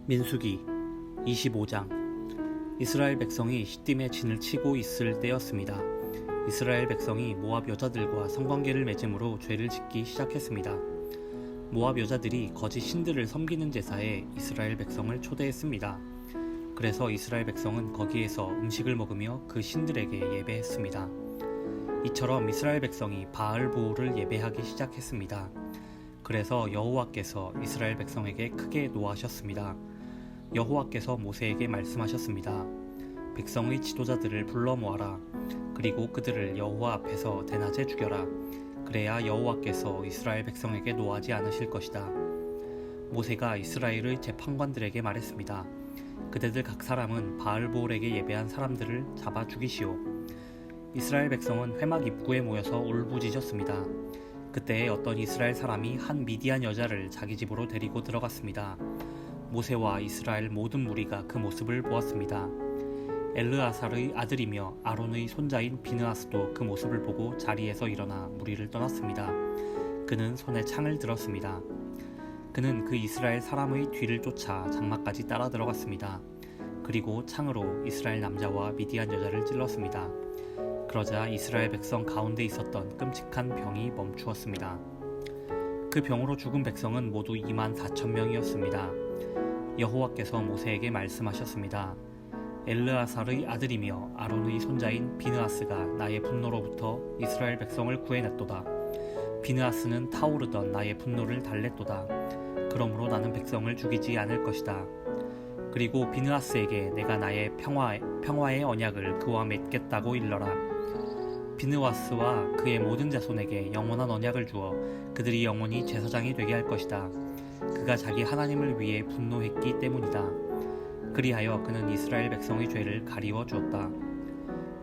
민수기 25장. 이스라엘 백성이 시딤에 진을 치고 있을 때였습니다. 이스라엘 백성이 모압 여자들과 성관계를 맺음으로 죄를 짓기 시작했습니다. 모압 여자들이 거짓 신들을 섬기는 제사에 이스라엘 백성을 초대했습니다. 그래서 이스라엘 백성은 거기에서 음식을 먹으며 그 신들에게 예배했습니다. 이처럼 이스라엘 백성이 바알보올을 예배하기 시작했습니다. 그래서 여호와께서 이스라엘 백성에게 크게 노하셨습니다. 여호와께서 모세에게 말씀하셨습니다. 백성의 지도자들을 불러 모아라. 그리고 그들을 여호와 앞에서 대낮에 죽여라. 그래야 여호와께서 이스라엘 백성에게 노하지 않으실 것이다. 모세가 이스라엘의 재판관들에게 말했습니다. 그대들 각 사람은 바알보올에게 예배한 사람들을 잡아 죽이시오. 이스라엘 백성은 회막 입구에 모여서 울부짖었습니다. 그때 어떤 이스라엘 사람이 한 미디안 여자를 자기 집으로 데리고 들어갔습니다. 모세와 이스라엘 모든 무리가 그 모습을 보았습니다. 엘르아살의 아들이며 아론의 손자인 비느하스도 그 모습을 보고 자리에서 일어나 무리를 떠났습니다. 그는 손에 창을 들었습니다. 그는 그 이스라엘 사람의 뒤를 쫓아 장막까지 따라 들어갔습니다. 그리고 창으로 이스라엘 남자와 미디안 여자를 찔렀습니다. 그러자 이스라엘 백성 가운데 있었던 끔찍한 병이 멈추었습니다. 그 병으로 죽은 백성은 모두 24,000명이었습니다. 여호와께서 모세에게 말씀하셨습니다. 엘르아살의 아들이며 아론의 손자인 비느하스가 나의 분노로부터 이스라엘 백성을 구해냈도다. 비느하스는 타오르던 나의 분노를 달랬도다. 그러므로 나는 백성을 죽이지 않을 것이다. 그리고 비느하스에게 내가 나의 평화의 언약을 그와 맺겠다고 일러라. 비느하스와 그의 모든 자손에게 영원한 언약을 주어 그들이 영원히 제사장이 되게 할 것이다. 그가 자기 하나님을 위해 분노했기 때문이다. 그리하여 그는 이스라엘 백성의 죄를 가리워 주었다.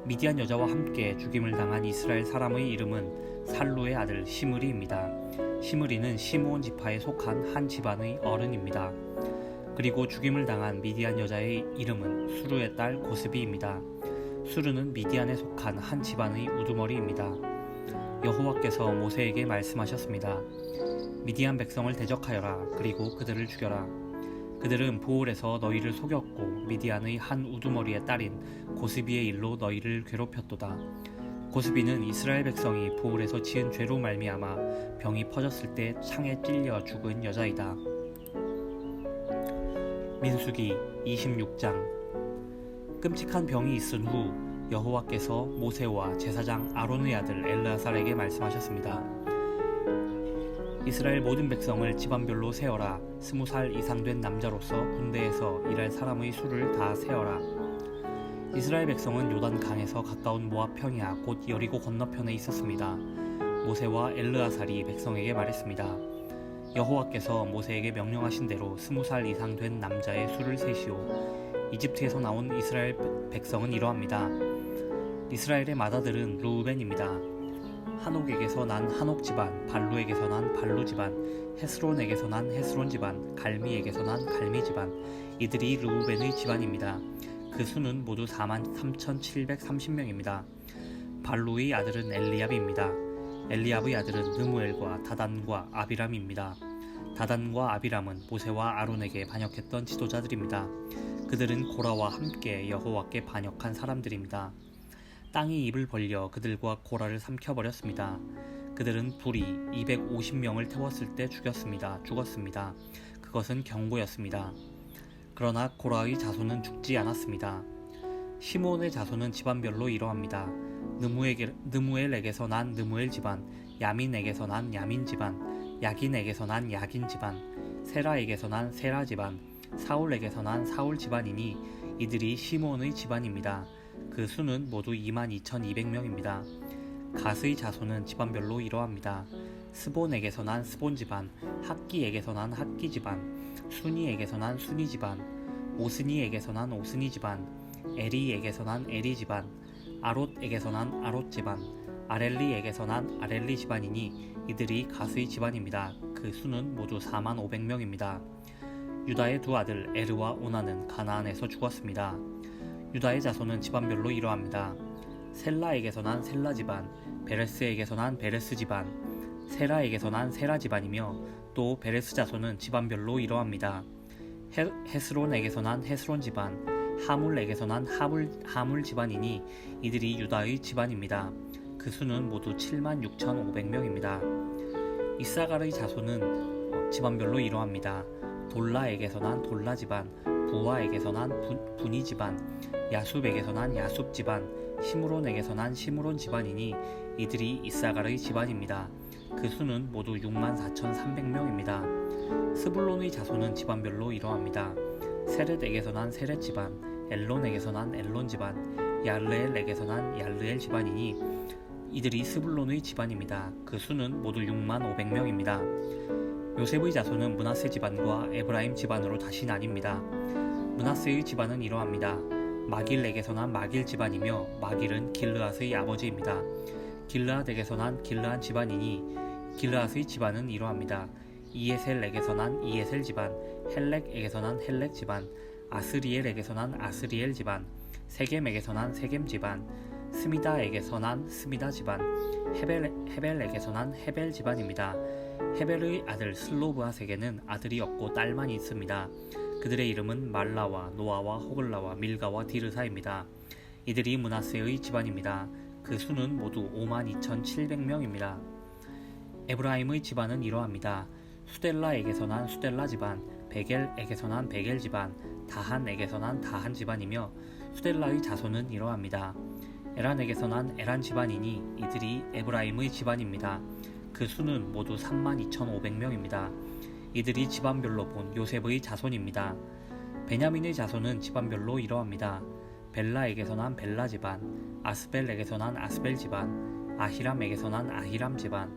미디안 여자와 함께 죽임을 당한 이스라엘 사람의 이름은 살루의 아들 시므리입니다. 시므리는 시므온 지파에 속한 한 집안의 어른입니다. 그리고 죽임을 당한 미디안 여자의 이름은 수르의 딸 고스비입니다. 수르는 미디안에 속한 한 집안의 우두머리입니다. 여호와께서 모세에게 말씀하셨습니다. 미디안 백성을 대적하여라. 그리고 그들을 죽여라. 그들은 보올에서 너희를 속였고 미디안의 한 우두머리의 딸인 고스비의 일로 너희를 괴롭혔도다. 고스비는 이스라엘 백성이 보올에서 지은 죄로 말미암아 병이 퍼졌을 때 창에 찔려 죽은 여자이다. 민수기 26장. 끔찍한 병이 있은 후 여호와께서 모세와 제사장 아론의 아들 엘르아살에게 말씀하셨습니다. 이스라엘 모든 백성을 집안별로 세어라. 20살 이상 된 남자로서 군대에서 일할 사람의 수를 다 세어라. 이스라엘 백성은 요단 강에서 가까운 모압 평야 곧 여리고 건너편에 있었습니다. 모세와 엘르아살이 백성에게 말했습니다. 여호와께서 모세에게 명령하신 대로 20살 이상 된 남자의 수를 세시오. 이집트에서 나온 이스라엘 백성은 이러합니다. 이스라엘의 맏아들은 루우벤입니다. 한옥에게서 난 한옥 집안, 발루에게서 난 발루 집안, 헤스론에게서 난 헤스론 집안, 갈미에게서 난 갈미 집안. 이들이 루우벤의 집안입니다. 그 수는 모두 43,730명입니다. 발루의 아들은 엘리압입니다. 엘리압의 아들은 느무엘과 다단과 아비람입니다. 다단과 아비람은 모세와 아론에게 반역했던 지도자들입니다. 그들은 고라와 함께 여호와께 반역한 사람들입니다. 땅이 입을 벌려 그들과 고라를 삼켜버렸습니다. 그들은 불이 250명을 태웠을 때 죽었습니다. 그것은 경고였습니다. 그러나 고라의 자손은 죽지 않았습니다. 시므온의 자손은 집안별로 이러합니다. 느무엘에게서 난 느무엘 집안, 야민에게서 난 야민 집안, 야긴에게서 난 야긴 집안, 세라에게서 난 세라 집안, 사울에게서 난 사울 집안이니 이들이 시므온의 집안입니다. 그 수는 모두 22,200명입니다. 갓의 자손은 집안별로 이러합니다. 스본에게서 난 스본 집안, 학기에게서 난 학기 집안, 순이에게서 난 순이 집안, 오스니에게서 난 오스니 집안, 에리에게서 난 에리 집안, 아롯에게서 난 아롯 집안, 아렐리에게서 난 아렐리 집안이니 이들이 갓의 집안입니다. 그 수는 모두 45,000명입니다. 유다의 두 아들 에르와 오나는 가나안에서 죽었습니다. 유다의 자손은 집안별로 이러합니다. 셀라에게서 난 셀라 집안, 베레스에게서 난 베레스 집안, 세라에게서 난 세라 집안이며 또 베레스 자손은 집안별로 이러합니다. 헤스론에게서 난 헤스론 집안, 하물에게서 난 하물 집안이니 이들이 유다의 집안입니다. 그 수는 모두 76,500명입니다. 이사갈의 자손은 집안별로 이러합니다. 돌라에게서 난 돌라 집안, 부와에게서 난 분이 집안, 야숲에게서 난 야숲 집안, 시므론에게서 난 시므론 집안이니 이들이 이사갈의 집안입니다. 그 수는 모두 64,300명입니다. 스불론의 자손은 집안별로 이러합니다. 세렛에게서 난 세렛 집안, 엘론에게서 난 엘론 집안, 얄르엘에게서 난 얄르엘 집안이니 이들이 스불론의 집안입니다. 그 수는 모두 65,000명입니다. 요셉의 자손은 므낫세 집안과 에브라임 집안으로 다시 나뉩니다. 므낫세의 집안은 이러합니다. 마길에게서 난 마길 집안이며 마길은 길르앗의 아버지입니다. 길르앗에게서 난 길르앗 집안이니 길르앗의 집안은 이러합니다. 이에셀에게서 난 이에셀 집안, 헬렉에게서 난 헬렉 집안, 아스리엘에게서 난 아스리엘 집안, 세겜에게서 난 세겜 집안, 스미다에게서 난 스미다 집안, 헤벨에게서 난 헤벨 집안입니다. 헤벨의 아들 슬로브앗에게는 아들이 없고 딸만 있습니다. 그들의 이름은 말라와 노아와 호글라와 밀가와 디르사입니다. 이들이 므낫세의 집안입니다. 그 수는 모두 52,700명입니다. 에브라임의 집안은 이러합니다. 수델라에게서 난 수델라 집안, 베겔에게서 난 베겔 집안, 다한에게서 난 다한 집안이며 수델라의 자손은 이러합니다. 에란에게서 난 에란 집안이니 이들이 에브라임의 집안입니다. 그 수는 모두 32,500명입니다. 이들이 집안별로 본 요셉의 자손입니다. 베냐민의 자손은 집안별로 이러합니다. 벨라에게서 난 벨라 집안, 아스벨에게서 난 아스벨 집안, 아히람에게서 난 아히람 집안,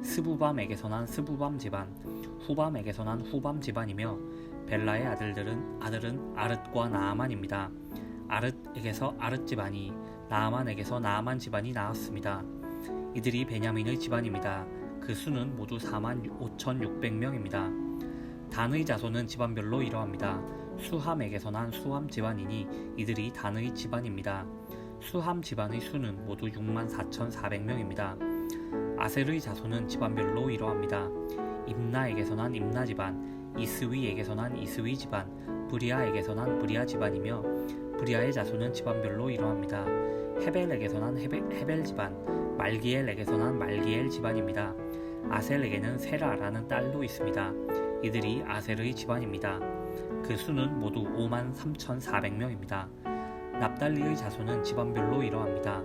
스부밤에게서 난 스부밤 집안, 후밤에게서 난 후밤 집안이며 벨라의 아들은 아릇과 나아만입니다. 아릇에게서 아릇 집안이, 나아만에게서 나아만 집안이 나왔습니다. 이들이 베냐민의 집안입니다. 그 수는 모두 45,600명입니다. 단의 자손은 집안별로 이러합니다. 수함에게서 난 수함 집안이니 이들이 단의 집안입니다. 수함 집안의 수는 모두 64,400명입니다. 아셀의 자손은 집안별로 이러합니다. 임나에게서 난 임나 집안, 이스위에게서 난 이스위 집안, 브리아에게서 난 브리아 집안이며 브리아의 자손은 집안별로 이러합니다. 헤벨에게서 난 헤벨 집안, 말기엘에게서 난 말기엘 집안입니다. 아셀에게는 세라라는 딸도 있습니다. 이들이 아셀의 집안입니다. 그 수는 모두 53,400명입니다. 납달리의 자손은 집안별로 이러합니다.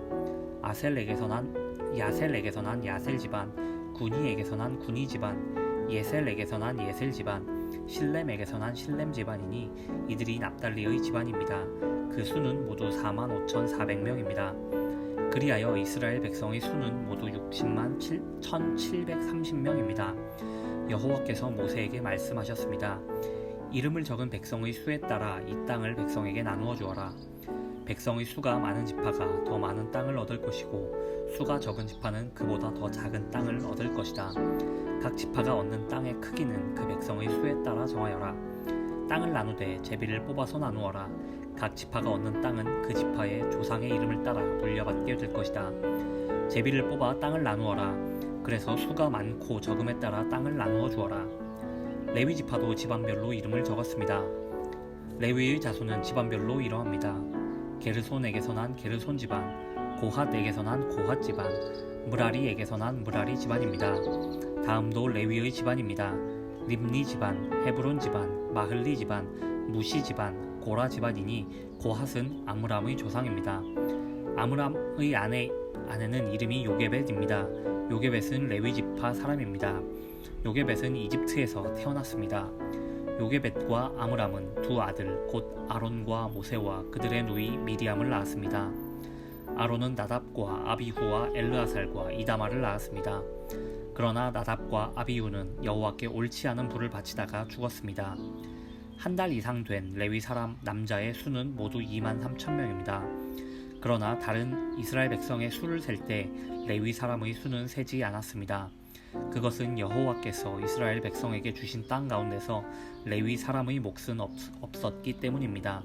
야셀에게서 난 야셀 집안, 구니에게서 난 구니 집안, 예셀에게서 난 예셀 집안, 실렘에게서 난 실렘 집안이니 이들이 납달리의 집안입니다. 그 수는 모두 45,400명입니다. 그리하여 이스라엘 백성의 수는 모두 601,730명입니다. 여호와께서 모세에게 말씀하셨습니다. 이름을 적은 백성의 수에 따라 이 땅을 백성에게 나누어 주어라. 백성의 수가 많은 지파가 더 많은 땅을 얻을 것이고 수가 적은 지파는 그보다 더 작은 땅을 얻을 것이다. 각 지파가 얻는 땅의 크기는 그 백성의 수에 따라 정하여라. 땅을 나누되 제비를 뽑아서 나누어라. 각 지파가 얻는 땅은 그 지파의 조상의 이름을 따라 물려받게 될 것이다. 제비를 뽑아 땅을 나누어라. 그래서 수가 많고 적음에 따라 땅을 나누어 주어라. 레위 지파도 집안별로 이름을 적었습니다. 레위의 자손은 집안별로 이러합니다. 게르손에게서 난 게르손 집안, 고핫에게서 난 고핫 집안, 무라리에게서 난 무라리 집안입니다. 다음도 레위의 집안입니다. 림니 집안, 헤브론 집안, 마흘리 집안, 무시 집안, 고라 집안이니 고핫은 아므람의 조상입니다. 아므람의 아내는 이름이 요게벳입니다. 요게벳은 레위 지파 사람입니다. 요게벳은 이집트에서 태어났습니다. 요게벳과 아므람은 두 아들 곧 아론과 모세와 그들의 누이 미리암을 낳았습니다. 아론은 나답과 아비후와 엘르아살과 이다말을 낳았습니다. 그러나 나답과 아비후는 여호와께 옳지 않은 불을 바치다가 죽었습니다. 한 달 이상 된 레위 사람 남자의 수는 모두 23,000명입니다. 그러나 다른 이스라엘 백성의 수를 셀 때 레위 사람의 수는 세지 않았습니다. 그것은 여호와께서 이스라엘 백성에게 주신 땅 가운데서 레위 사람의 몫은 없었기 때문입니다.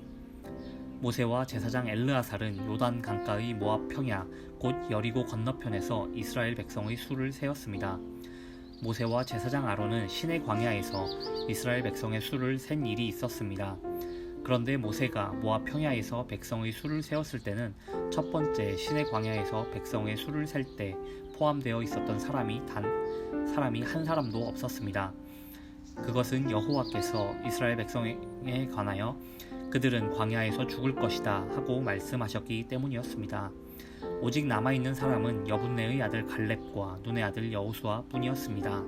모세와 제사장 엘르아살은 요단 강가의 모압 평야 곧 여리고 건너편에서 이스라엘 백성의 수를 세었습니다. 모세와 제사장 아론은 시내 광야에서 이스라엘 백성의 수를 센 일이 있었습니다. 그런데 모세가 모압 평야에서 백성의 수를 세었을 때는 첫 번째 시내 광야에서 백성의 수를 셀 때 포함되어 있었던 사람이 한 사람도 없었습니다. 그것은 여호와께서 이스라엘 백성에 관하여 그들은 광야에서 죽을 것이다 하고 말씀하셨기 때문이었습니다. 오직 남아있는 사람은 여분네의 아들 갈렙과 눈의 아들 여호수아 뿐이었습니다.